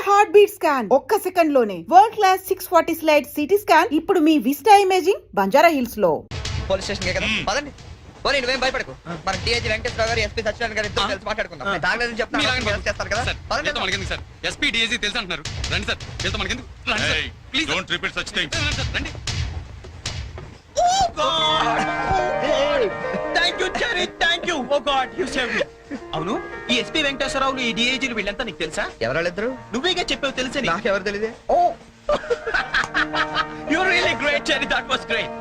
Heart beat scan ఒక్క second లోనే world class 640 slide CT scan ఇప్పుడు మీ విస్టా ఇమేజింగ్ బంజారా హిల్స్ లో. పోలీస్ స్టేషన్ కదా పదండి. పోనీ నువ్వేం భయపడకు. మన టీఏజీ వెంకటేశ్వర గారు ఎస్పీ సత్యనారాయణ గారు ఇద్దరు కలిసి మాట్లాడుకుందాం. నేను తాగలేదని చెప్తాను చేస్తారు కదా. మనకెందుకు సార్ ఎస్పీ డిఏజీ తెలుసు అంటున్నారు. రండి సార్ వెళ్తాం. మనకెందుకు రండి sir please don't repeat such things. రండి. Thank you Cherry, thank you. Oh god you save me. అవును, ఈ ఎస్పీ వెంకటేశ్వరరావులు ఈ డిఐజీలు వీళ్ళంతా నీకు తెలుసా? ఎవరాళ్ళిద్దరు? నువ్వేగా చెప్పావు తెలుసా? నాకెవరు తెలియదే. Oh you really great Cherry, that was great.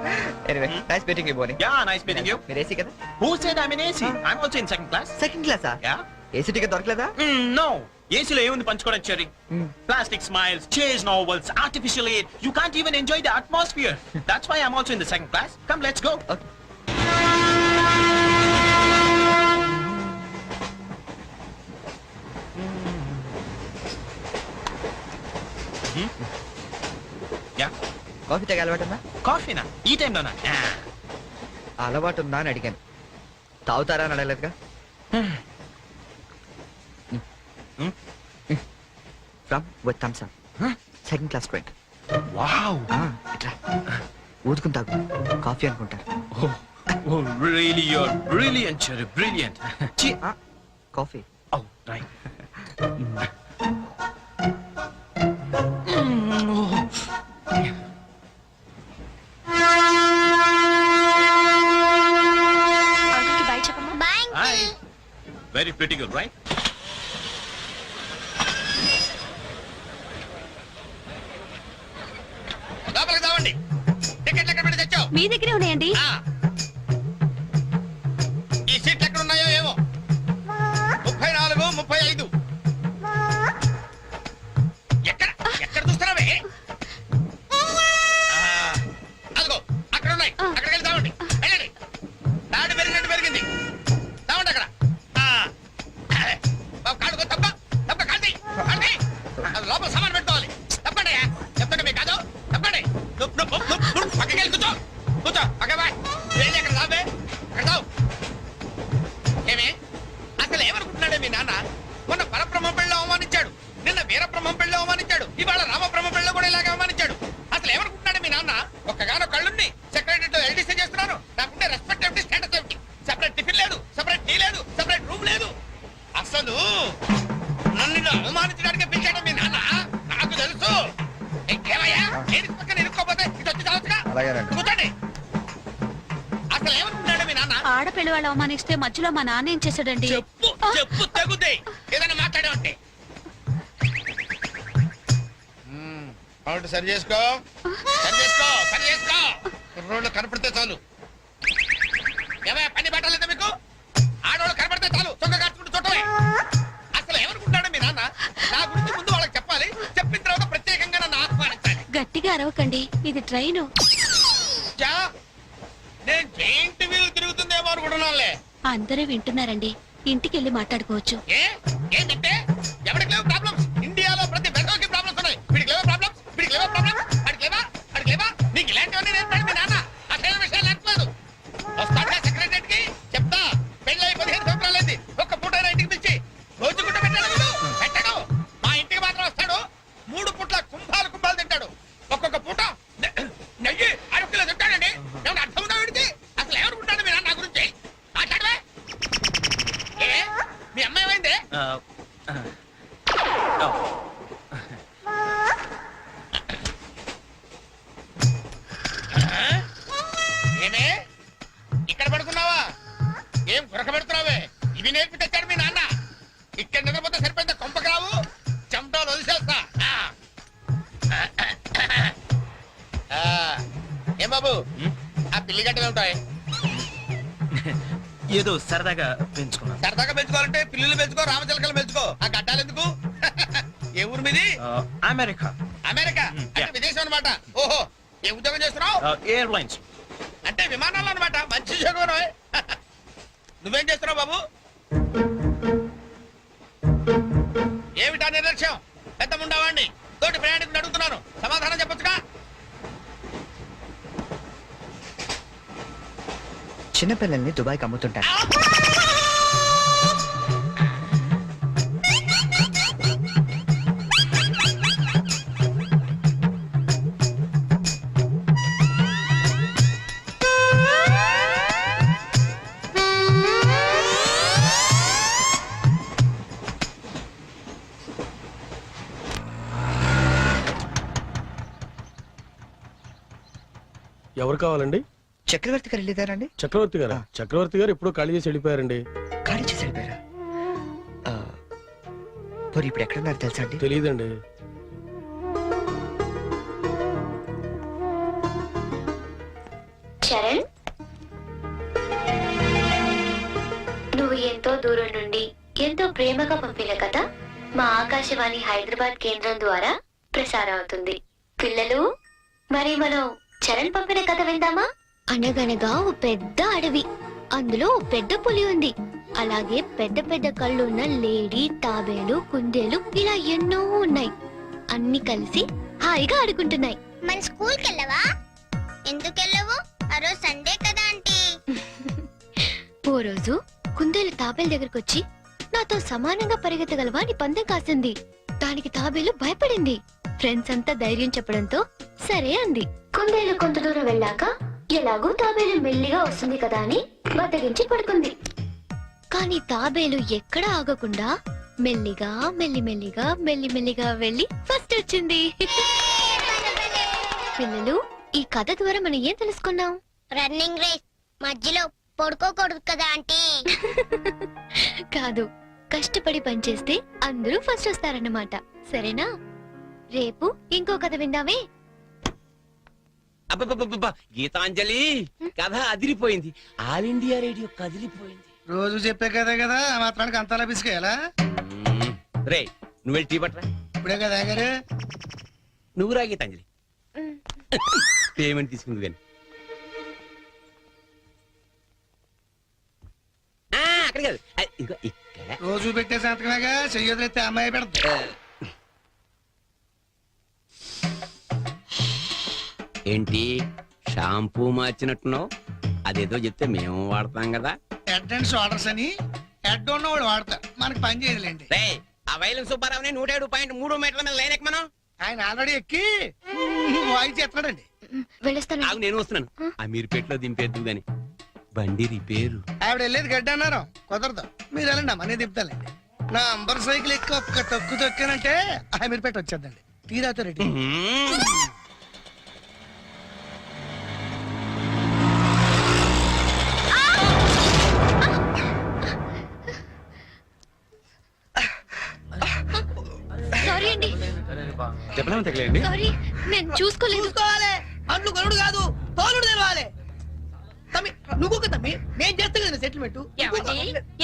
Anyway nice meeting you Bonnie. Ya nice meeting you. మీరు ఏసీ కదా? Who said I mean AC? I am also in second class. Second క్లాసా? యా. ఏసీ టికెట్ దొరకలేదా? No. ఏసీలో ఏముంది పంచుకోవడం చెరీ? Plastic smiles, chase novels, artificial air. You can't even enjoy the atmosphere. That's why I am also in the second class. Come let's go. Yeah. Coffee తాగే అలవాటు ఉందా? కాఫీనా? ఈ టైంలోనా? అలవాటు ఉందా అని అడిగాను. తాగుతారా అని అడగలేదుగా. From with Thums Up. Second class drink. Wow. ఇట్లా ఊదుకుని తాగు. కాఫీ అనుకుంటారు. Oh, really, you're brilliant, Cherry, brilliant. Coffee. Oh, right. Hi. Very pretty girl, right? లోపలికి రావండి. టికెట్లు ఎక్కడ పెట్టి తెచ్చావు? మీ దగ్గరే ఉన్నాయండి. ఈ సీట్లు ఎక్కడ ఉన్నాయో ఏమో. 34, 35. ఎక్కడ ఎక్కడ చూస్తున్నావే? అదిగో అక్కడ ఉన్నాయి. అక్కడికి వెళ్ళి తావండి. వెళ్ళండి. తాడు పెరిగినట్టు పెరిగింది. తావండి అక్కడ. బాబు కాడుకో. తప్ప తప్ప కాంతి కాంతి. అది లోపల సామాన్ పెట్టుకోవాలి. తప్పండి. చెప్తాడు మీకు కాదు. తప్పండి. పక్కకి వెళ్ళి కూర్చో. కూర్చో. పక్క బాయ్. వెళ్ళి అక్కడ తావే. అక్కడ తావు. ఏమే అసలు ఏమనుకుంటున్నాడే మీ నాన్న? మొన్న పరబ్రహ్మ పెళ్ళిలో అవమానించాడు. నిన్న వీరబ్రహ్మ పెళ్ళిలో అవమానించాడు. ఇవాళ రామబ్రహ్మ పెళ్ళిలో కూడా ఇలాగే అవమానించాడు. అసలు ఏమనుకుంటున్నాడే మీ నాన్న? ఒక్కగానో కళ్ళుని సెక్రటరీలో ఎల్డీసీ చేస్తున్నాను. నాకుంటే రెస్పెక్ట్ ఏమిటి, స్టేటస్ ఏమిటి? సెపరేట్ టిఫిన్ లేదు, సెపరేట్ టీ లేదు, సెపరేట్ రూమ్ లేదు. అసలు నన్ను అవమానించడానికి పిలిచాడు మీ నాన్న. నాకు తెలుసు. ఏమయ్యా నేను పక్కన ఇరుక్కోపోతే ఇది వచ్చి చావచ్చుగా. కూర్చోండి. అసలు ఏమనుకుంటున్నాడు మీ నాన్న? ఆడపిల్ల వాళ్ళు అవమానిస్తే మధ్యలో మా నాన్న ఏం చేశాడండి? చెప్పు చెప్పు తగ్గుద్ది. ఏదైనా మాట్లాడావంటే సరి చేసుకో. సరి చేసుకో. సరి చేసుకో. రోడ్లు కనపడితే చాలు. ఏమయ్యా పని పట్టాలేదా మీకు? ఆడవాళ్ళు కనపడితే చాలు చొక్క కాచుకుంటూ చూడటమే. అసలు ఏమనుకుంటాడు మీ నాన్న? నా గురించి ముందు వాళ్ళకి చెప్పాలి. చెప్పిన తర్వాత ప్రత్యేకంగా నన్ను ఆహ్వానించాలి. గట్టిగా అరవకండి, ఇది ట్రైన్. నేను జైంట్ వీల్ తిరుగుతుందేమో అనుకుంటున్నానులే. అందరూ వింటున్నారండి. ఇంటికి వెళ్ళి మాట్లాడుకోవచ్చు. ఏంటంటే ఎవరికి లేవు ప్రాబ్లమ్స్? ఇండియాలో ప్రతి బెంగోకి ప్రాబ్లమ్స్ ఉన్నాయి. వీడికి లేవా ప్రాబ్లమ్స్? వీడికి లేవా ప్రాబ్లమ్స్? వాడికి లేవా? వాడికి లేవా? నీకు ఇలాంటివన్నీ నేర్పాడు మీ నాన్న. అసలు విషయాలు నేర్పలేదు. వస్తాడా సెక్రటరీకి? చెప్తా. పెళ్ళి 15 సంవత్సరాలైంది. ఒక్క పూట ఇంటికి పిలిచి రోజు గుడ్డ పెట్టాడు. పెట్టాడు. మా ఇంటికి మాత్రం వస్తాడు. 3 పూట్ల కుంభాలు కుంభాలు తింటాడు. ఒక్కొక్క పూట నెయ్యి 6 కిలో తింటాడండి. ఏమన్నా అర్థం ఉందా వీడికి? అసలు ఏమనుకుంటాడు మీ నాన్న నా గురించి? మాట్లాడవే. మీ అమ్మాయి ఏమైంది? ఏమే ఇక్కడ పడుకున్నావా? ఏం గురక పెడుతున్నావే? ఇవి నేర్పి తెచ్చాడు మీ నాన్న. ఇక్కడ నిద్రపోతే సరిపోయిందా? కొంపకి రావు. చెమటలు వదిలేస్తా. ఏం బాబు ఆ పిల్లి గడ్డలు ఉంటాయి? ఏదో సరదాగా పెంచుకున్నాను. సరదాగా పెంచుకోవాలంటే పిల్లులు పెంచుకో, రామచిలకలు పెంచుకో. ఆ గడ్డాలు ఎందుకు? ఏ ఊరు మీది? అమెరికా. అమెరికా అంటే విదేశం అనమాట. ఓహో, ఏ ఉద్యోగం చేస్తున్నావు? ఎయిర్లైన్స్ అంటే విమానాలు అనమాట. మంచి ఉద్యోగం. నువ్వేం చేస్తున్నావు బాబు? ఏమిటా నిర్లక్ష్యం? పెద్ద ఉండవాడిని తోటి ప్రయాణికుని అడుగుతున్నాను. సమాధానం చెప్పొచ్చుగా. చిన్నపిల్లల్ని దుబాయ్కి అమ్ముతుంటారు. ఎవరు కావాలండి? చక్రవర్తి గారు వెళ్ళేదారండి? చక్రవర్తి గారు. చక్రవర్తి గారు ఎప్పుడో ఖాళీ చేసి వెళ్ళిపోయారండి. ఖాళీ చేసి వెళ్ళిపోయారా? మరి ఇప్పుడు ఎక్కడున్నారు తెలుసా అండి? తెలియదండి. చరణ్, నువ్వు ఎంతో దూరం నుండి ఎంతో ప్రేమగా పంపిన కథ మా ఆకాశవాణి హైదరాబాద్ కేంద్రం ద్వారా ప్రసారం అవుతుంది. పిల్లలు, మరి మనం చరణ్ పంపిన కథ విందామా? అనగనగా ఓ పెద్ద అడవి, అందులో ఓ పెద్ద పులి ఉంది. అలాగే పెద్ద పెద్ద కళ్ళున్న లేడీ, తాబేలు, కుందేలు ఇలా ఎన్నో ఉన్నాయి. అన్ని కలిసి హాయిగా ఆడుకుంటున్నాయి. మన స్కూల్ కి వెళ్ళవా? ఎందుకు వెళ్ళవు? ఆ రోజు సండే కదా ఆంటీ. ఓ రోజు కుందేలు తాబేలు దగ్గరకు వచ్చి నాతో సమానంగా పరిగెత్తగలవా అని పందెం కాసింది. దానికి తాబేలు భయపడింది. ఫ్రెండ్స్ అంతా ధైర్యం చెప్పడంతో సరే అంది. కుందేలు కొంత దూరం వెళ్ళాక ఎలాగో తాబేలు మెల్లిగా వస్తుంది కదా అని బద్దగించి పడుకుంది. కానీ తాబేలు ఎక్కడ ఆగకుండా మెల్లిగా మెల్లిమెల్లిగా మెల్లిమెల్లిగా వెళ్ళి ఫస్ట్ వచ్చింది. పిల్లలు, ఈ కథ ద్వారా మనం ఏం తెలుసుకున్నాం? రన్నింగ్ రేస్ మధ్యలో పడుకోకూడదు కదా ఆంటీ. కాదు, కష్టపడి పనిచేస్తే అందరూ ఫస్ట్ వస్తారన్నమాట. సరేనా? రేపు ఇంకో కథ విందామే. అబ్బబ్బబ్బబ్బ, గీతాంజలి కథ అదిరిపోయింది. ఆల్ ఇండియా రేడియో కదిలిపోయింది. రోజు చెప్పే కదే కదా, ఆ మాత్రానికి అంతలా పిసికేయాలా? రే, నువ్వు వెళ్ళి టీ పట్టరా. ఇప్పుడే కదా గారు. నువ్వు రా గీతాంజలి. పేమెంట్ తీసుకుంది కానీ అక్కడ కాదు, ఇదిగో ఇక్కడ. రోజు పెట్టే సంతకమేగా, చెయ్యొదిలేస్తే అమ్మాయి పెడతా. ఏంటి షాంపూ మార్చినట్టున్నావు? అదేదో చెప్తే మేము వాడతాం కదా. హెడ్ అండ్ షోల్డర్స్ అని హెడ్ ఉన్న వాళ్ళు వాడతారు, మనకి పని చేయదులేండి. రే, ఆ వైలం సుబ్బారావుని 107.3 మీటర్ల మీద లైన్ ఎక్కమను. ఆయన ఆల్రెడీ ఎక్కి వాయిస్ ఎత్తాడండి. వెళ్ళొస్తాను. ఆగు, నేను వస్తున్నాను. అమీర్పేటలో దింపేద్దు గాని బండి రిపేరు. ఆవిడ వెళ్ళేది గడ్డ అన్నారు, కుదరదు. మీరు వెళ్ళండి అమ్మా, నేను దింపుతానండి. నా అంబర్ సైకిల్ ఎక్కి ఒక్క తొక్కు తొక్కానంటే అమీర్పేట వచ్చేద్దండి. తీరాతో రెడ్డి. సారీ అండి, చెప్పలేమో తగిలేండి. సారీ, నేను చూసుకోలేదు. చూసుకోవాలి, అండ్లు గరుడు కాదు, తోలుడు తెలవాలి. తమ్మి నువ్వు తమ్మి, నేను చేస్తా కదా సెటిల్మెంట్.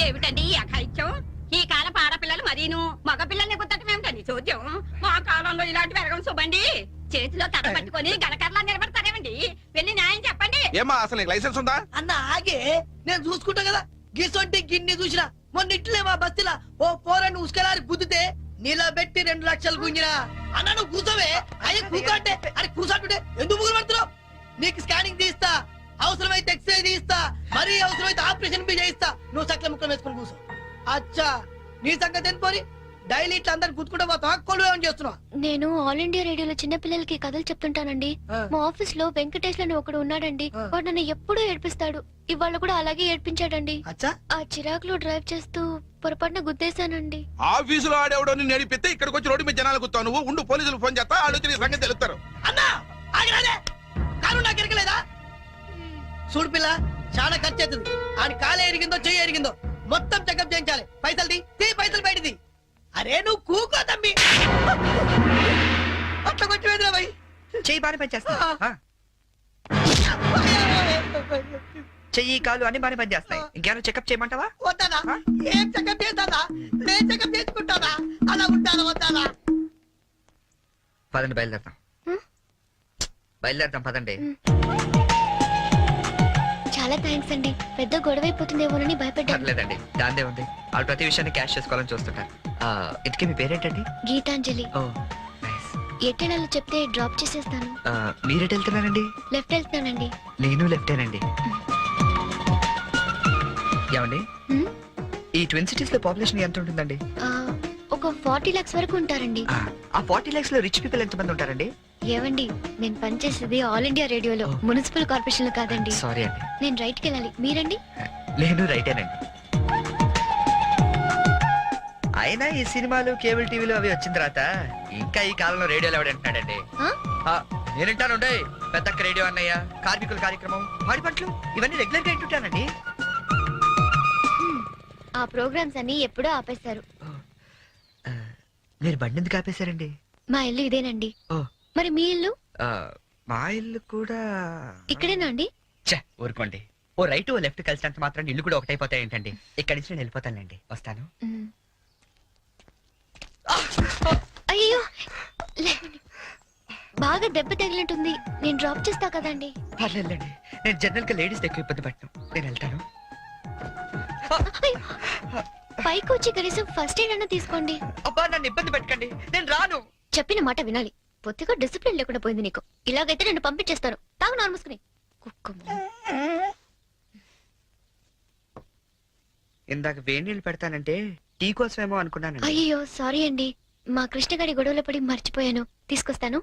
ఏమిటండి ఈ అఘాయిత్యం? ఈ కాలం ఆడపిల్లలు మరీను మగ పిల్లల్ని గుర్తటం ఏమిటండి చూద్దాం. మా కాలంలో ఇలాంటి వెరగం చూబండి. చేతిలో కథ పట్టుకొని గలకర్లా నిలబడతారేమండి? వెళ్ళి న్యాయం చెప్పండి. ఏమా అసలు నీకు లైసెన్స్ ఉందా? అన్న ఆగే, నేను చూసుకుంటా కదా. గిసొంటి గిన్ని చూసినా మొన్న ఇట్లే మా బస్తీలా ఓ పోరని ఉసుకలారి గుద్దితే నిలబెట్టి 2 లక్షలు గుంజినా. అన్న నువ్వు కూర్చోవే. అయ్యి కూకంటే అరే కూర్చోంటుంటే ఎందుకు ముగ్గురు పడుతున్నావు? నీకు స్కానింగ్ తీస్తా, అవసరమైతే ఎక్స్రే తీస్తా, మరీ అవసరమైతే ఆపరేషన్ బి చేయిస్తా. నువ్వు సకల ముక్కలు వేసుకుని కూర్చో. అచ్చా, నీ సంగతి ఎంత పోని? డైలీ ఇట్లా అందరు గుర్తుకుంటే పోతావా? కొలు ఏమని చేస్తున్నావా? నేను ఆల్ ఇండియా రేడియోలో చిన్న పిల్లలకి కథలు చెప్తుంటానండి. మా ఆఫీస్ లో వెంకటేష్ అని ఒకడు ఉన్నాడండి. వాడు నన్ను ఎప్పుడూ ఏడ్పిస్తాడు. ఇవాళ కూడా అలాగే ఏడ్పించాడండి. అచ్చా, ఆ చిరాకులో డ్రైవ్ చేస్తూ పొరపాటున గుద్దేశానండి. ఆఫీసులో ఆడేవాడు నిన్ను నడిపితే ఇక్కడికి వచ్చి రోడ్డు మీద జనాలు గుర్తావు. నువ్వు ఉండు, పోలీసులు ఫోన్ చేస్తా, వాళ్ళు వచ్చి నీ సంగతి తెలుస్తారు. అన్నా ఆగిరాదే, కాలు నాకు ఎరగలేదా? చూడు పిల్ల, చాలా ఖర్చు అవుతుంది. ఆడి కాలే ఎరిగిందో చెయ్యి ఎరిగిందో మొత్తం చెకప్ చేయించాలి. పైసలు తీ పైసలు బయటది. అరే నువ్వు కూకో తమ్మి, అట్లా కొట్టి వేదిరా భయ్. చెయ్యి బాగానే పనిచేస్తా. చెయ్యి కాలు అన్ని బాగానే పనిచేస్తాయి. ఇంకేమైనా చెకప్ చేయమంటావా? వద్దానా? ఏం చెకప్ చేస్తానా? నేను చెకప్ చేసుకుంటానా? అలా ఉంటానా వద్దానా? పదండి, బయలుదేరతాం. బయలుదేరతాం, పదండి. చాలా థ్యాంక్స్ అండి. పెద్ద గొడవ అయిపోతుందేమోనని భయపడ్డాను. పర్లేదండి, దాందే ఉంది. వాళ్ళు ప్రతి విషయాన్ని క్యాష్ చేసుకోవాలని చూస్తుంటారు. ఇంతకీ మీ పేరేంటండి? గీతాంజలి. ఓ నైస్. ఎట్టెళ్ళాలో చెప్తే డ్రాప్ చేసేస్తాను. మీరెట్ వెళ్తున్నారండి? లెఫ్ట్ వెళ్తున్నానండి. నేను లెఫ్టేనండి. ఏమండి, ఈ ట్విన్ సిటీస్ లో పాపులేషన్ ఎంత ఉంటుందండి? ఒక 40 lakhs వరకు ఉంటారండి. ఆ 40 lakhs లో రిచ్ పీపుల్ ఎంత మంది ఉంటారండి? ఏవండి, నేను పనిచేసేది ఆల్ ఇండియా రేడియోలో, మున్సిపల్ కార్పొరేషన్ లో కాదండి. సారీ అండి. నేను రైట్ కి వెళ్ళాలి. మీరండి? నేను రైటేనండి. అయినా ఈ సినిమాలు కేబుల్ టీవీలు అవి వచ్చిన తర్వాత ఇంకా ఈ కాలంలో రేడియోలో ఎవడంటున్నాడండి? నేనంటాను పెద్దక్క రేడియో అన్నయ్య, కార్మికుల కార్యక్రమం, పాడి పంటలు ఇవన్నీ రెగ్యులర్ గా వింటుంటానండి. ఆ ప్రోగ్రామ్స్ అన్ని ఎప్పుడో ఆపేశారు. మీరు బండి ఎందుకు ఆపేశారండి? మా ఇల్లు ఇదేనండి. ఓ. మరి మీ ఇల్లు? మా ఇల్లు కూడా ఇక్కడేనా అండి? ఊరుకోండి. ఓ రైట్ ఓ లెఫ్ట్ కలిసినంత మాత్రం ఇల్లు కూడా ఒకటైపోతాయి ఏంటండి? ఇక్కడి నుంచి నేను వెళ్ళిపోతానండి. వస్తాను. అయ్యో లేవండి. బాగా దెబ్బ తగిలినట్టుంది. నేను డ్రాప్ చేస్తా కదండి. పర్లేదండి, నేను జనరల్ గా లేడీస్ ఎక్కువ ఇబ్బంది పట్టను. నేను వెళ్తాను. పైకి వచ్చి కనీసం ఫస్ట్ ఎయిడ్ అన్న తీసుకోండి. అబ్బా నన్ను ఇబ్బంది పెట్టకండి, నేను రాను. చెప్పిన మాట వినాలి. పొత్తిగా డిసిప్లిన్ లేకుండా పోయింది నీకు. ఇలాగైతే నేను పంపించేస్తాను. తాగు నారు మూసుకుని. కుక్క. ఇందాక వేడి నీళ్ళు పెడతానంటే టీ కోసమేమో అనుకున్నాను. అయ్యో సారీ అండి. మా కృష్ణ గారి గొడవలో పడి మర్చిపోయాను. తీసుకొస్తాను.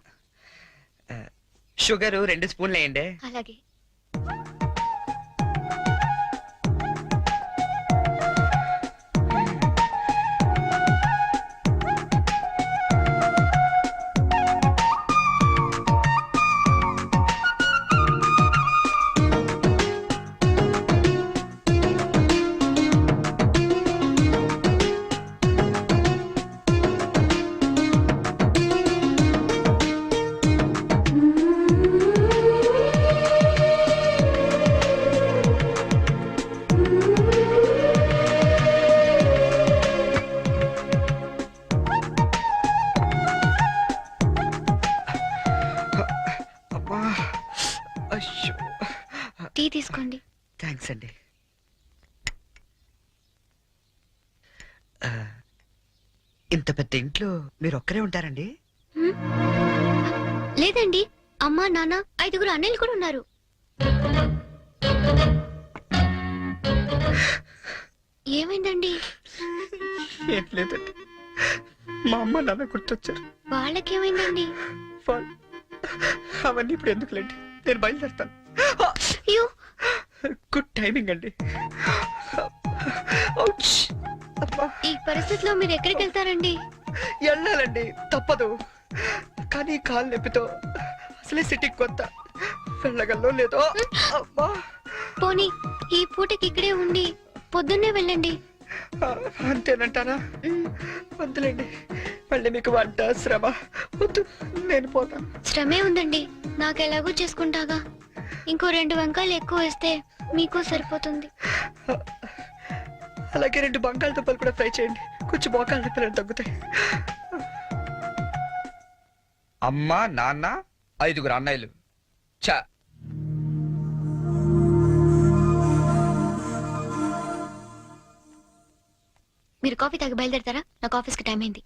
షుగర్ 2 స్పూన్లు వేయండి. అలాగే. టీ తీసుకోండి. థ్యాంక్స్ అండి. ఇంత పెద్ద ఇంట్లో మీరు ఒక్కరే ఉంటారండి? లేదండి, అమ్మా నాన్న 5 అన్నయ్యలు కూడా ఉన్నారు. ఏమైందండి? ఏం లేదండి, మా అమ్మ నాన్న గుర్తొచ్చారు. వాళ్ళకేమైందండి? అవన్నీ ఇప్పుడు ఎందుకులేండి, నేను బయలుదేరుతాను. అయ్యో గుడ్ టైమింగ్ అండి. ఈ పరిస్థితిలో మీరు ఎక్కడికి వెళ్తారండి? వెళ్ళాలండి, తప్పదు. కానీ కాలు నొప్పితో అసలే సిటీకి కొత్త, వెళ్ళగల్లో లేదో. పోనీ ఈ పూటకి ఇక్కడే ఉండి పొద్దున్నే వెళ్ళండి. అంతేనంటారా? వద్దులేండి, మళ్ళీ మీకు వంట శ్రమ వద్దు, నేను పోతాను. శ్రమే ఉందండి, నాకెలాగో చేసుకుంటాగా. ఇంకో 2 వంకాయలు ఎక్కువ వేస్తే మీకు సరిపోతుంది. అలాగే 2 బంగాళదుంపలు కూడా ఫ్రై చేయండి, కొంచెం మోకాళ్ళ నొప్పులు తగ్గుతాయి. అమ్మ నాన్న 5 అన్నయ్యలు. చా మీరు కాఫీ తాగి బయలుదేరతారా? నాకు ఆఫీస్కి టైం అయింది.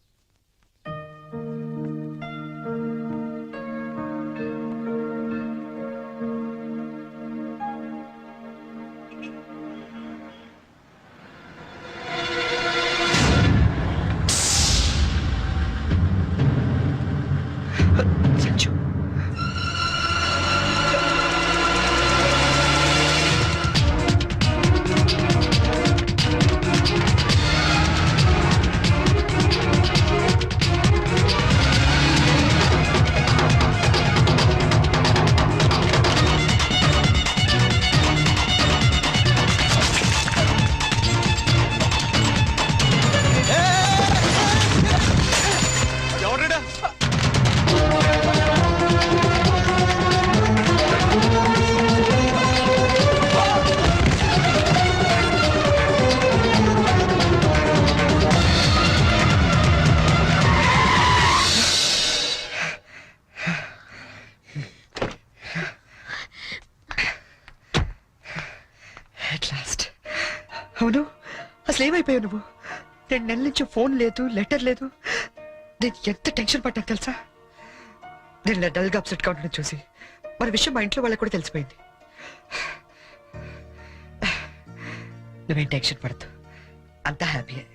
అవును, అసలు ఏమైపోయావు నువ్వు? 2 నెలల నుంచి ఫోన్ లేదు, లెటర్ లేదు. నేను ఎంత టెన్షన్ పడ్డా తెలుసా? నేను ఇలా డల్గా అప్సెట్గా ఉండడం చూసి మన విషయం మా ఇంట్లో వాళ్ళకి కూడా తెలిసిపోయింది. నువ్వేం టెన్షన్ పడద్దు, అంతా హ్యాపీయే.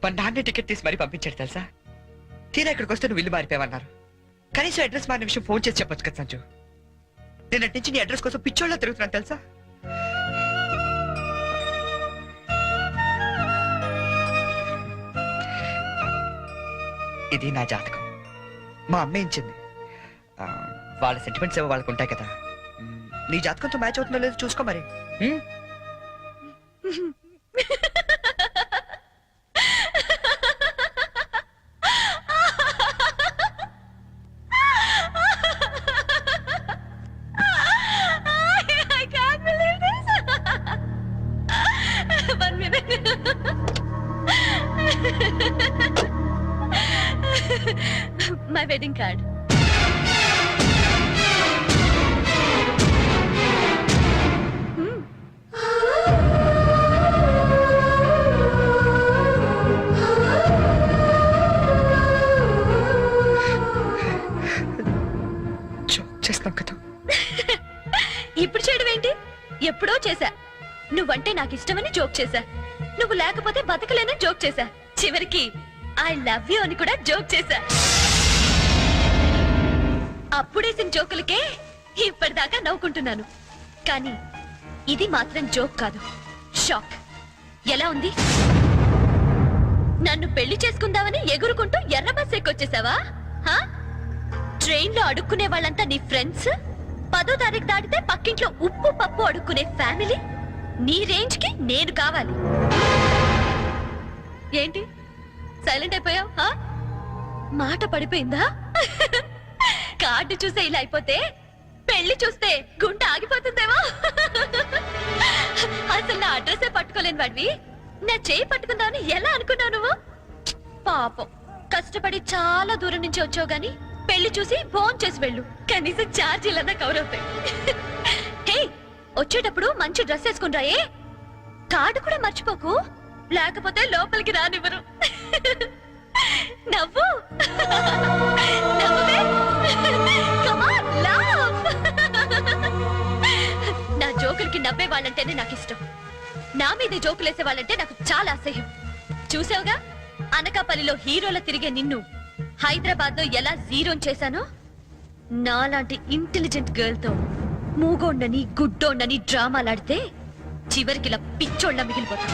మా నాన్నే టికెట్ తీసి మరీ పంపించాడు తెలుసా? తీరా ఇక్కడికి వస్తే నువ్వు ఇల్లు మారిపోయావన్నారు. కనీసం అడ్రస్ మారిన విషయం ఫోన్ చేసి చెప్పొచ్చు కదా సంజు. నేను అటు నుంచి నీ అడ్రస్ కోసం పిచ్చోళ్ళ తిరుగుతున్నాను తెలుసా? ఇది నా జాతకం, మా అమ్మ ఇచ్చింది. వాళ్ళ సెంటిమెంట్స్ ఏవో వాళ్ళకు ఉంటాయి కదా. నీ జాతకంతో మ్యాచ్ అవుతుందో లేదో చూసుకో మరి. హ్మ్? I can't believe this. One minute. My wedding card. Joke చేస్తున్నావు కదా. ఇప్పుడు చేయడం ఏంటి? ఎప్పుడో చేశా. నువ్వంటే నాకు ఇష్టమని జోక్ చేశా. నువ్వు లేకపోతే బతకలేనని జోక్ చేశా. చివరికి ఐ లవ్ యూ అని కూడా జోక్ చేశా. అప్పుడేసిన జోకులకే ఇప్పటిదాకా నవ్వుకుంటున్నాను. కానీ ఇది మాత్రం జోక్ కాదు, షాక్. ఎలా ఉంది? నన్ను పెళ్లి చేసుకుందామని ఎగురుకుంటూ ఎర్ర బస్ ఎక్కొచ్చేసావా? ట్రైన్ లో అడుక్కునే వాళ్ళంతా నీ ఫ్రెండ్స్, 10వ తారీఖు దాటితే పక్కింట్లో ఉప్పు పప్పు అడుక్కునే ఫ్యామిలీ. నీ రేంజ్ కి నేను కావాలి. ఏంటి సైలెంట్ అయిపోయావు? మాట పడిపోయిందా? కార్డు చూసే ఇలా అయిపోతే పెళ్లి చూస్తే గుండె ఆగిపోతుందేమో. అసలు నా అడ్రస్సే పట్టుకోలేని వాడివి నా చేయి పట్టుకుందామని ఎలా అనుకున్నావు నువ్వు? పాపం, కష్టపడి చాలా దూరం నుంచి వచ్చావు గాని పెళ్లి చూసి ఫోన్ చేసి వెళ్ళు, కనీసం ఛార్జీలన్నా కవర్ అవుతాయి. హే, వచ్చేటప్పుడు మంచి డ్రెస్ వేసుకుని రాయే. కార్డు కూడా మర్చిపోకు, లేకపోతే లోపలికి రానివ్వరు. నవ్వు నవ్వే. Come on, laugh. నా జోకులకి నవ్వే వాళ్ళంటేనే నాకు ఇష్టం. నా మీద జోకులేసే వాళ్ళంటే నాకు చాలా అసహ్యం. చూసావుగా, అనకాపల్లిలో హీరోల తిరిగే నిన్ను హైదరాబాద్ లో ఎలా జీరో చేశానో. నాలాంటి ఇంటెలిజెంట్ గర్ల్ తో మూగోండని గుడ్డోండని డ్రామాలాడితే చివరికి ఇలా పిచ్చోళ్ళ మిగిలిపోతా.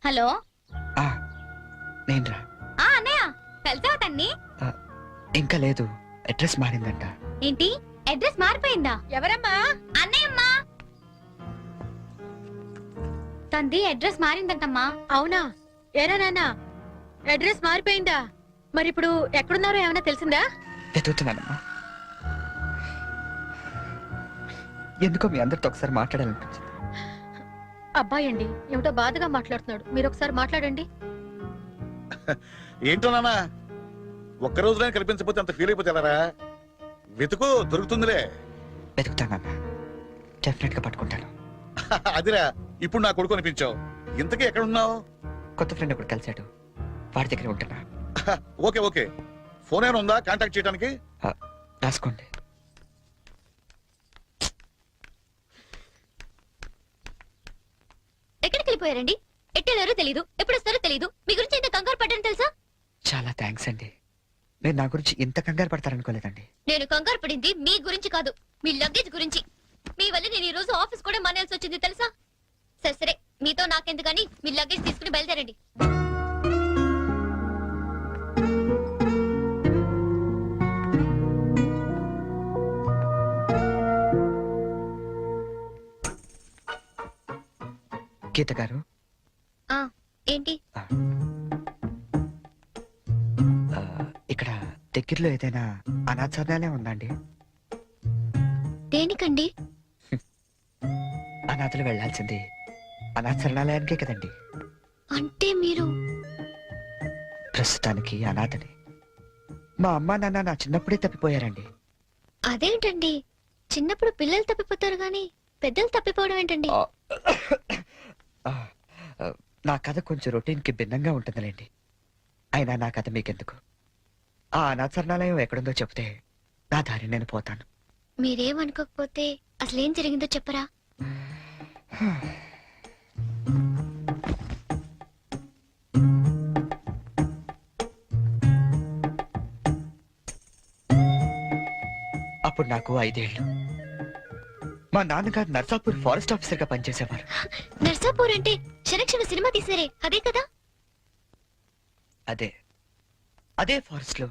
హలో, నేనురా. అన్నయ్య కలిసావా తన్ని? ఇంకా లేదు, అడ్రస్ మారిందంట. ఏంటి, అడ్రస్ మారిపోయిందా? ఎవరమ్మా? అన్నయ్యమ్మా. తంది అడ్రస్ మారిందంటమ్మా. అవునా? ఏరా నాన్న, అడ్రస్ మారిపోయిందా? మరి ఇప్పుడు ఎక్కడున్నారో ఏమైనా తెలిసిందా? వెతుకుతున్నానమ్మా. ఎందుకో మీ అందరితో ఒకసారి మాట్లాడాలనిపించింది. అబ్బాయి అండి, ఏమిటో బాధగా మాట్లాడుతున్నాడు. మీరు ఒకసారి మాట్లాడండి. ఏంటో నాన్న, ఒక్క రోజులో కనిపించకపోతే అంత ఫీల్ అయిపోతే ఎలారా? వెతుకు, దొరుకుతుందిలే. వెతుకుతానన్నా, డెఫినెట్ గా పట్టుకుంటాను. అదిరా, ఇప్పుడు నా కొడుకు అనిపించావు. ఇంతకీ ఎక్కడ ఉన్నావు? కొత్త ఫ్రెండ్ ఒకటి కలిశాడు, వాడి దగ్గర ఉంటున్నా. ఓకే ఓకే, ఫోన్ ఏమైనా ఉందా కాంటాక్ట్ చేయడానికి? రాసుకోండి. ఎక్కడికి వెళ్ళిపోయారండి? ఎట్టెళ్ళారో తెలీదు, ఎప్పుడు వస్తారో తెలీదు. మీ గురించి ఎంత కంగారు పడ్డాను తెలుసా? చాలా థ్యాంక్స్ అండి. నేను నా గురించి ఇంత కంగారు పడతారనుకోలేదండి. నేను కంగారు పడింది మీ గురించి కాదు, మీ లగేజ్ గురించి. మీ వల్ల నేను ఈ రోజు ఆఫీస్ కూడా మానేయాల్సి వచ్చింది తెలుసా? సరే సరే, మీతో నాకెందుకు గానీ మీ లగేజ్ తీసుకుని బయలుదేరండి. గీత గారు, ఏంటి? ఇక్కడ దగ్గరలో ఏదైనా అనాథాలయం ఉందండి? దేనికండి? అనాథలు వెళ్లాల్సింది అనాథరణాలయానికే కదండి. అంటే మీరు ప్రస్తుతానికి అనాథని. మా అమ్మా నాన్న నా చిన్నప్పుడే తప్పిపోయారండి. అదేంటండి, చిన్నప్పుడు పిల్లలు తప్పిపోతారు గాని పెద్దలు తప్పిపోవడం ఏంటండి? నా కథ కొంచెం రొటీన్ కి భిన్నంగా ఉంటుందిలేండి. అయినా నా కథ మీకెందుకు? ఆ అనాథరణాలయం ఎక్కడుందో చెప్తే నా దారి నేను పోతాను. మీరేమనుకోకపోతే అసలేం జరిగిందో చెప్పరా? అప్పుడు నాకు 5 ఏళ్ళు. మా నాన్నగారు నర్సాపూర్ ఫారెస్ట్ ఆఫీసర్ గా పనిచేసేవారు. నర్సాపూర్ అంటే శరక్షణ సినిమా తీసారే అదే కదా? అదే ఫారెస్ట్ లో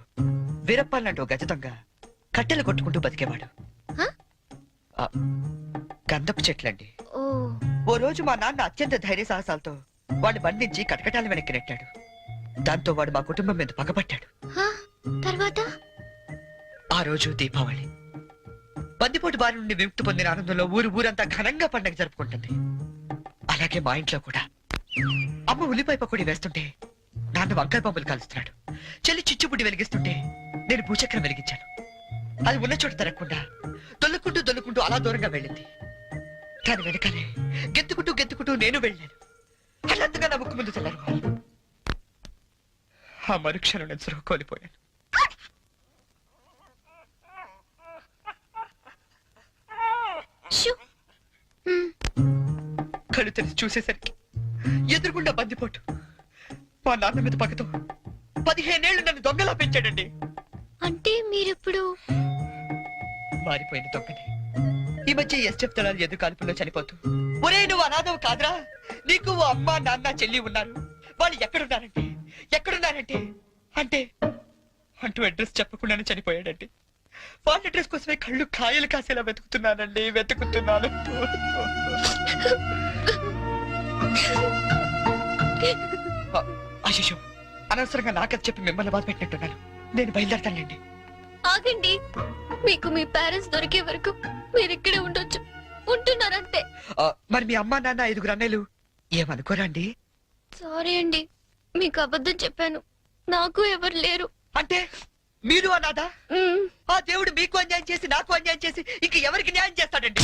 వీరప్పాలంటూ గజతంగా కట్టెలు కొట్టుకుంటూ బతికేవాడు. గంధపు చెట్లండి. ఓ రోజు మా నాన్న అత్యంత ధైర్య సాహసాలతో వాడిని బంధించి కటకటాల వెనక్కి నెట్టాడు. దాంతో వాడు మా కుటుంబం మీద పగపట్టాడు. తర్వాత ఆ రోజు దీపావళి. బందిపోటు బారి నుండి విముక్తి పొందిన ఆనందంలో ఊరంతా ఘనంగా పండగ జరుపుకుంటుంది. అలాగే మా ఇంట్లో కూడా అమ్మ ఉల్లిపాయ పకోడీ వేస్తుంటే నాన్న వంకాయ పంపులు కాలుస్తున్నాడు. చెల్లి చిచ్చుబుడ్డి వెలిగిస్తుంటే నేను భూచక్రం వెలిగించాను. అది ఉన్న చోట తిరగకుండా దొల్లుకుంటూ అలా దూరంగా వెళ్ళింది. దాని వెనకాలే గెత్తుకుంటూ నేను వెళ్ళాను. అల్లంతగా నా ముక్కు ముందు తెల్లారు. ఆ మరుక్షణం నేను సురుగు కోల్పోయాను. కళ్ళు తెరిచి చూసేసరికి ఎదురుగుండా బందిపోటు. మా నాన్న మీద పగతో 15 ఏళ్ళు నన్ను దొంగలా పెంచాడండి. అంటే మీరిప్పుడు మారిపోయిన దొంగని. ఈ మధ్య ఎస్టెఫ్ దళాలు ఎదురు కాల్పుల్లో చనిపోతూ, ఒరే నువ్వు అనాథవు కాదురా, నీకు ఓ అమ్మ నాన్న చెల్లి ఉన్నారు, వాళ్ళు ఎక్కడున్నారంటే అంటే అంటూ అడ్రస్ చెప్పకుండానే చనిపోయాడండి. వాళ్ళ అడ్రస్ కోసమే కళ్ళు కాయలు కాసేలా వెతుకుతున్నాను. అశిషు, అనవసరంగా నాకది చెప్పి మిమ్మల్ని బాధ పెట్టినట్టున్నాను. నేను బయలుదేరతానండి. ఆగండి, మీకు మీ పేరెంట్స్ దొరికే వరకు మీరు ఇక్కడే ఉండొచ్చు. ఉంటున్నారంతే. మరి మీ అమ్మా నాన్న 5 అన్నయ్యలు ఏమనుకోరండి? సారీ అండి, మీకు అబద్ధం చెప్పాను. నాకు ఎవరు లేరు. అంటే మీరు అనాథా? ఆ దేవుడు మీకు అన్యాయం చేసి నాకు అన్యాయం చేసి ఇంక ఎవరికి న్యాయం చేస్తాడండి?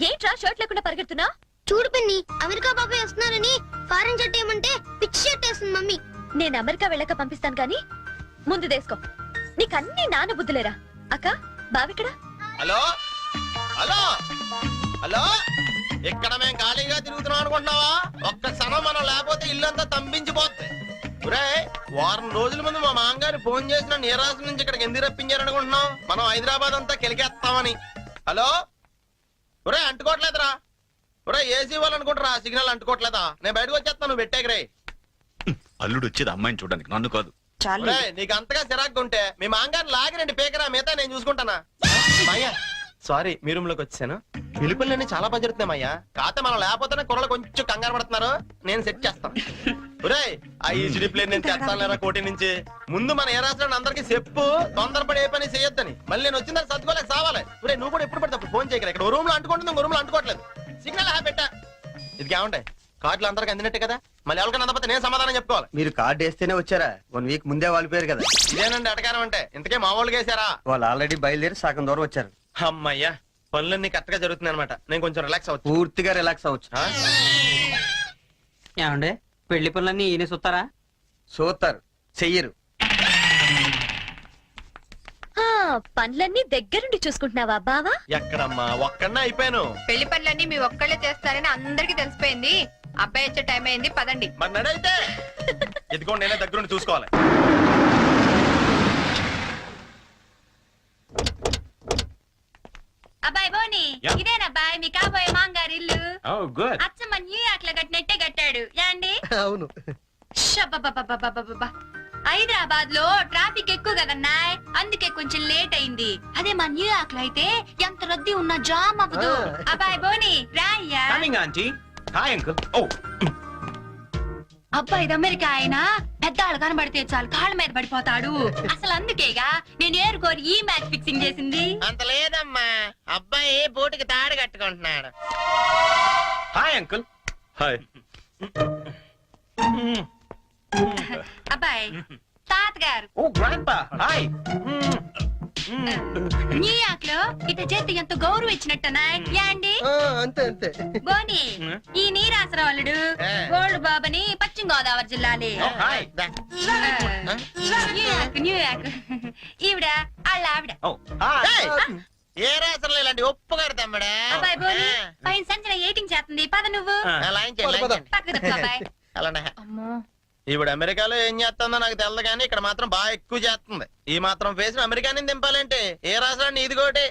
ఏంట్రా షర్ట్ లేకుండా పరిగెడుతున్నా? చూడు పిన్ని, అమెరికా బాబాయ్ వస్తున్నారని ఫారెన్ షర్ట్ ఏమంటే పిచ్చి షర్ట్ వేస్తుంది మమ్మీ. నేను అమెరికా వెళ్ళక పంపిస్తాను గాని ముందు దేసుకో. నీకన్నీ నాన్న బుద్ధులేరా? అక్క బావిక్కడ? హలో హలో హలో, ఇక్కడ మేము ఖాళీగా తిరుగుతున్నాం అనుకుంటున్నావా? ఒక్క క్షణం మనం లేకపోతే ఇల్లంతా తంపించిపోద్ది. వారం రోజుల ముందు మా మామగారు ఫోన్ చేసిన నీరాజు నుంచి ఇక్కడికి ఎందుకు రప్పించారనుకుంటున్నాం? మనం హైదరాబాద్ అంతా కెలికేస్తామని. హలో ఒరే, అంటుకోవట్లేదురా. ఒరే, ఏసీ వాళ్ళు అనుకుంటారా సిగ్నల్ అంటుకోవట్లేదా? నేను బయటకు వచ్చేస్తాను, నువ్వు పెట్టేకరే. అల్లుడు వచ్చేది అమ్మాయిని చూడడానికి, నన్ను కాదు. నీకు అంతగా చిరాకు ఉంటే మీ మామగారిని లాగి 2 పేకరా, మిగతా నేను చూసుకుంటానా. మాయ్యా సారీ, మీ రూమ్ లోకి వచ్చాను. పిలుపులన్నీ చాలా బాగా జరుగుతున్నామయ్యా. కాకపోతే మనం లేకపోతేనే కుర్రలు కొంచెం కంగారు పడుతున్నారు. నేను సెట్ చేస్తాను. ఒరే, ఆ ఈజీ ప్లేన్ నేను తెస్తాను కోటి నుంచి. ముందు మన ఏ రాష్ట్రాన్ని అందరికీ చెప్పు, తొందరపడి ఏ పని చేయొద్దని. మళ్ళీ నేను వచ్చిందని సర్దుకోలేక సావాలి. ఒరే, నువ్వు కూడా ఎప్పుడు పడితే అప్పుడు ఫోన్ చేయగలరు. ఇక్కడ రూమ్ లో అంటుకుంటుంది, ఇంకో రూమ్ లో అంటుకోవట్లేదు. సిగ్నల్ పెట్టా. ఇది ఏముంటాయి, కార్డులు అందరికి అందినట్టే కదా. మళ్ళీ ఎవరికైనా అందకపోతే నేను సమాధానం చెప్పుకోవాలి. మీరు కార్డు వేస్తేనే వచ్చారా? 1 వీక్ ముందే వాళ్ళిపోయారు కదా. ఇదేనండి అటకారం అంటే. ఇంతకే మా వాళ్ళు వేసారా? వాళ్ళు ఆల్రెడీ బయలుదేరి సగం దూరం వచ్చారు. అమ్మయ్యా, పనులన్నీ కరెక్ట్ గా జరుగుతున్నాయి అనమాట. నేను కొంచెం రిలాక్స్ అవచ్చు. పూర్తిగా రిలాక్స్ అవచ్చు. ఏమండే, పెళ్లి పనులన్నీ ఈయన చూస్తారా? చూస్తారు, చెయ్యరు. పనులన్నీ దగ్గరుండి చూసుకుంటున్నావా బావా? ఎక్కడమ్మా ఒక్కడనే అయిపోయాను. పెళ్లి పనులన్నీ మీ ఒక్కళ్ళే చేస్తారని అందరికి తెలిసిపోయింది. అబ్బాయి వచ్చే టైం అయింది, పదండి. మరి నడైతే ఎదుగో నేనే దగ్గరుండి చూసుకోవాలి. అబ్బాయి బోని, Yeah. ఇదేనబ్బాయి మీ కాబోయే మాంగారు ఇల్లు. Oh, good. అచ్చమ్మ న్యూయార్క్ లో కట్టినట్టే కట్టాడు యాండి. అవును. షబ్బబ్బబ్బబ్బబ్బబ్బబ్బ. హైదరాబాద్ లో ట్రాఫిక్ ఎక్కువ కదన్నాయ్, అందుకే కొంచెం లేట్ అయింది. అదే మా న్యూయార్క్ లో అయితే ఎంత రద్దీ ఉన్నా జామ్ అవ్వదు. అబ్బాయి బోని రాయ్యా. Coming, auntie. Hi, uncle. Oh. అబ్బాయి ఇది అమెరికా ఆయన, పెద్దాళ్ళు కనబడితే చాలు కాళ్ళ మీద పడిపోతాడు. అసలు అందుకేగా నేను ఏరుకోరి ఈ మ్యాచ్ ఫిక్సింగ్ చేసింది. అంత లేదమ్మా, అబ్బాయి బోటుకి తాడు కట్టుకుంటున్నాడు. Hi, uncle. Hi. అబ్బాయి తాతగారు Oh, grandpa. Hi. న్యూయార్క్ లో ఇట చేతి ఎంత గౌరవం ఇచ్చినట్టనాయ్ యాండి. అంతే అంతే. బోని ఈ నీరాసరవల్లుడు గోల్డ్ బాబని పశ్చిమ గోదావరి జిల్లాలే. Oh, hi. న్యూయార్క్ ఈవిడ వాళ్ళ ఆవిడ. Oh, hi. ఏ రాత్రులు ఇలాంటి ఒప్పు కడతామ్మడా. అబ్బాయి బోని పైన సంచన ఎయిటింగ్ చేస్తుంది, పద నువ్వు పక్కకు తప్పు అబ్బాయి. అలానే అమ్మో ఇప్పుడు అమెరికాలో ఏం చేస్తుందో నాకు తెలదు కానీ ఇక్కడ మాత్రం బాగా ఎక్కువ చేస్తుంది. ఈ మాత్రం ఫేస్ అమెరికా నుంచి దింపాలంటే ఏ రాష్ట్రాన్ని ఇది కోటి.